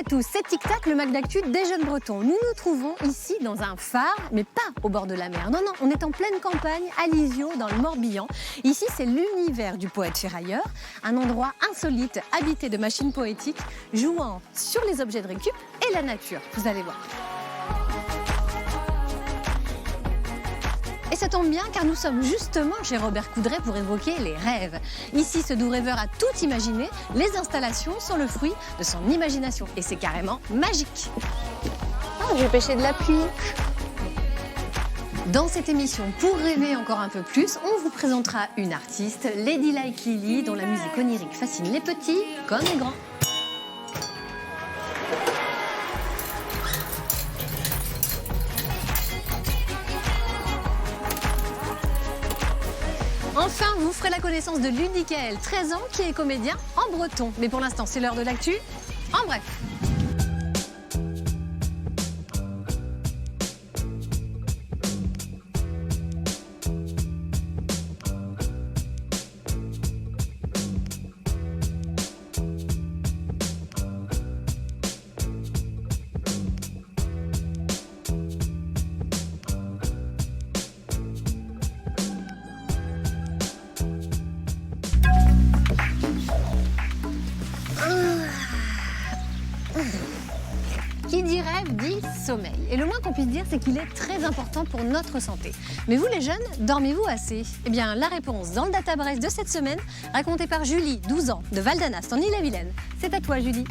à tous, c'est Tic Tac, le Mac d'actu des jeunes Bretons. Nous nous trouvons ici dans un phare, mais pas au bord de la mer. Non, on est en pleine campagne, à Lisieux, dans le Morbihan. Ici, c'est l'univers du poète ferrailleur, un endroit insolite, habité de machines poétiques, jouant sur les objets de récup et la nature. Vous allez voir. Et ça tombe bien car nous sommes justement chez Robert Coudray pour évoquer les rêves. Ici, ce doux rêveur a tout imaginé. Les installations sont le fruit de son imagination. Et c'est carrément magique. Oh, je vais pêcher de la pluie. Dans cette émission, pour rêver encore un peu plus, on vous présentera une artiste, Lady Like Lily, dont la musique onirique fascine les petits comme les grands. Enfin, vous ferez la connaissance de Ludikael, 13 ans, qui est comédien en breton. Mais pour l'instant, c'est l'heure de l'actu. En bref. Qui dit rêve dit sommeil. Et le moins qu'on puisse dire, c'est qu'il est très important pour notre santé. Mais vous les jeunes, dormez-vous assez? Eh bien, la réponse dans le Databref de cette semaine, racontée par Julie, 12 ans, de Val d'Anast, en Ille-et-Vilaine. C'est à toi, Julie.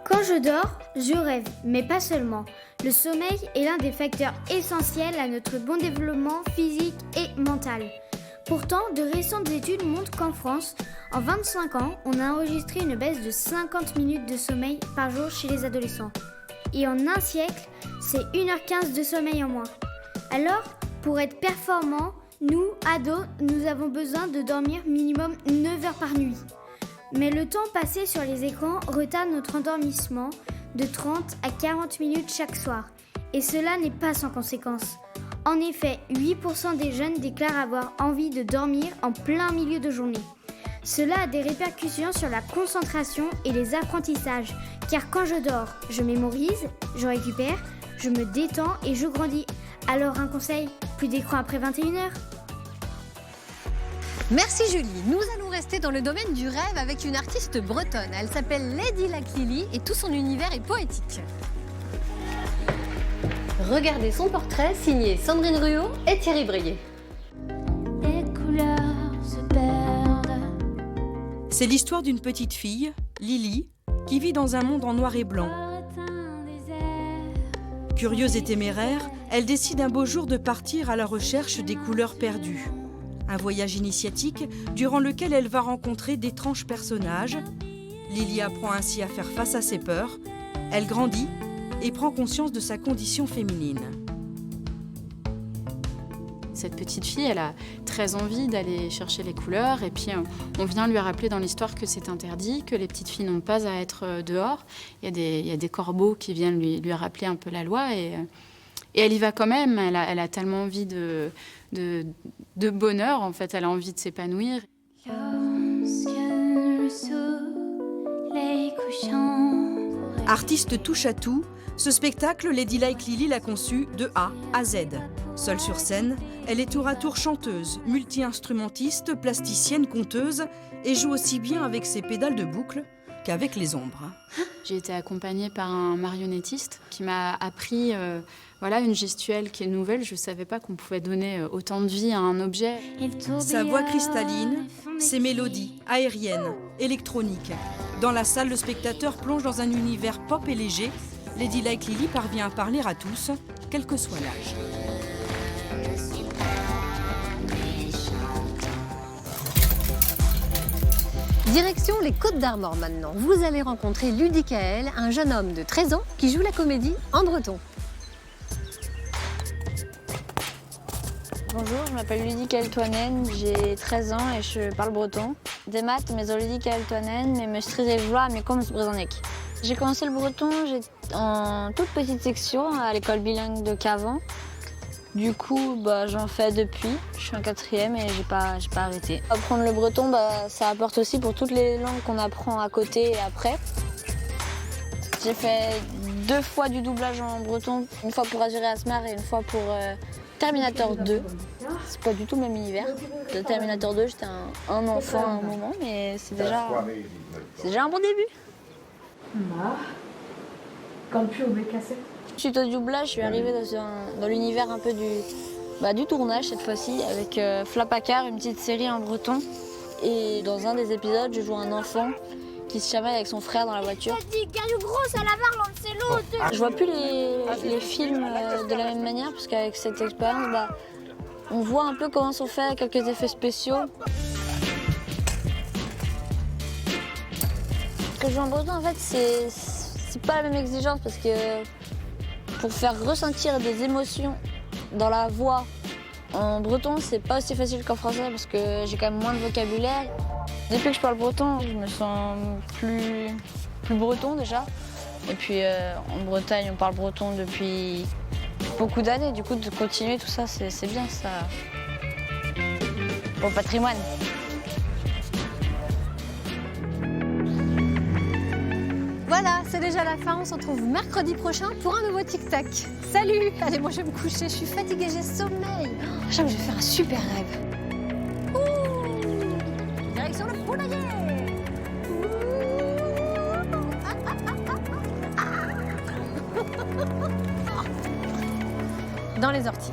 Quand je dors, je rêve, mais pas seulement. Le sommeil est l'un des facteurs essentiels à notre bon développement physique et mental. Pourtant, de récentes études montrent qu'en France, en 25 ans, on a enregistré une baisse de 50 minutes de sommeil par jour chez les adolescents. Et en un siècle, c'est 1h15 de sommeil en moins. Alors, pour être performants, nous, ados, nous avons besoin de dormir minimum 9 heures par nuit. Mais le temps passé sur les écrans retarde notre endormissement de 30 à 40 minutes chaque soir. Et cela n'est pas sans conséquence. En effet, 8% des jeunes déclarent avoir envie de dormir en plein milieu de journée. Cela a des répercussions sur la concentration et les apprentissages, car quand je dors, je mémorise, je récupère, je me détends et je grandis. Alors un conseil, plus d'écran après 21h. Merci Julie. Nous allons rester dans le domaine du rêve avec une artiste bretonne. Elle s'appelle Lady Like Lily et tout son univers est poétique. Regardez son portrait signé Sandrine Ruot et Thierry Breillet. Les couleurs se perdent. C'est l'histoire d'une petite fille, Lily, qui vit dans un monde en noir et blanc. Curieuse et téméraire, elle décide un beau jour de partir à la recherche des couleurs perdues. Un voyage initiatique durant lequel elle va rencontrer d'étranges personnages. Lily apprend ainsi à faire face à ses peurs. Elle grandit et prend conscience de sa condition féminine. Cette petite fille, elle a très envie d'aller chercher les couleurs et puis on vient lui rappeler dans l'histoire que c'est interdit, que les petites filles n'ont pas à être dehors. Il y a des corbeaux qui viennent lui rappeler un peu la loi et elle y va quand même. Elle a tellement envie de bonheur, en fait, elle a envie de s'épanouir. Artiste touche à tout, ce spectacle, Lady Like Lily l'a conçu de A à Z. Seule sur scène, elle est tour à tour chanteuse, multi-instrumentiste, plasticienne, conteuse et joue aussi bien avec ses pédales de boucle qu'avec les ombres. J'ai été accompagnée par un marionnettiste qui m'a appris une gestuelle qui est nouvelle. Je ne savais pas qu'on pouvait donner autant de vie à un objet. Sa voix cristalline, ses mélodies aériennes, électroniques. Dans la salle, le spectateur plonge dans un univers pop et léger. Lady Like Lily parvient à parler à tous, quel que soit l'âge. Direction les Côtes d'Armor maintenant. Vous allez rencontrer Ludikael, un jeune homme de 13 ans qui joue la comédie en breton. Bonjour, je m'appelle Ludikael Toinen, j'ai 13 ans et je parle breton. Des maths, mais en Ludikael Toinen, mais me stresser joie, mais comme se bretonnek. J'ai commencé le breton en toute petite section à l'école bilingue de Cavan. Du coup, j'en fais depuis. Je suis en 4e et j'ai pas arrêté. Apprendre le breton, ça apporte aussi pour toutes les langues qu'on apprend à côté et après. J'ai fait 2 fois du doublage en breton, une fois pour Azur et Asmar et une fois pour Terminator 2. C'est pas du tout le même univers. De Terminator 2, j'étais un enfant à un moment, mais c'est déjà un bon début. Suite au doublage, je suis arrivée dans l'univers un peu du tournage cette fois-ci, avec Flapacar, une petite série en breton. Et dans un des épisodes, je joue un enfant qui se chamaille avec son frère dans la voiture. Je vois plus les films de la même manière, parce qu'avec cette expérience, on voit un peu comment sont faits quelques effets spéciaux. Ce que je joue en breton, en fait, c'est pas la même exigence, parce que pour faire ressentir des émotions dans la voix en breton, c'est pas aussi facile qu'en français, parce que j'ai quand même moins de vocabulaire. Depuis que je parle breton, je me sens plus breton déjà. Et puis en Bretagne, on parle breton depuis beaucoup d'années. Du coup, de continuer tout ça, c'est bien, ça. Pour le patrimoine. Voilà, c'est déjà la fin. On se retrouve mercredi prochain pour un nouveau tic-tac. Salut! Allez, moi je vais me coucher. Je suis fatiguée, j'ai sommeil. Je crois que je vais faire un super rêve. Ouh! Direction le poulailler! Dans les orties.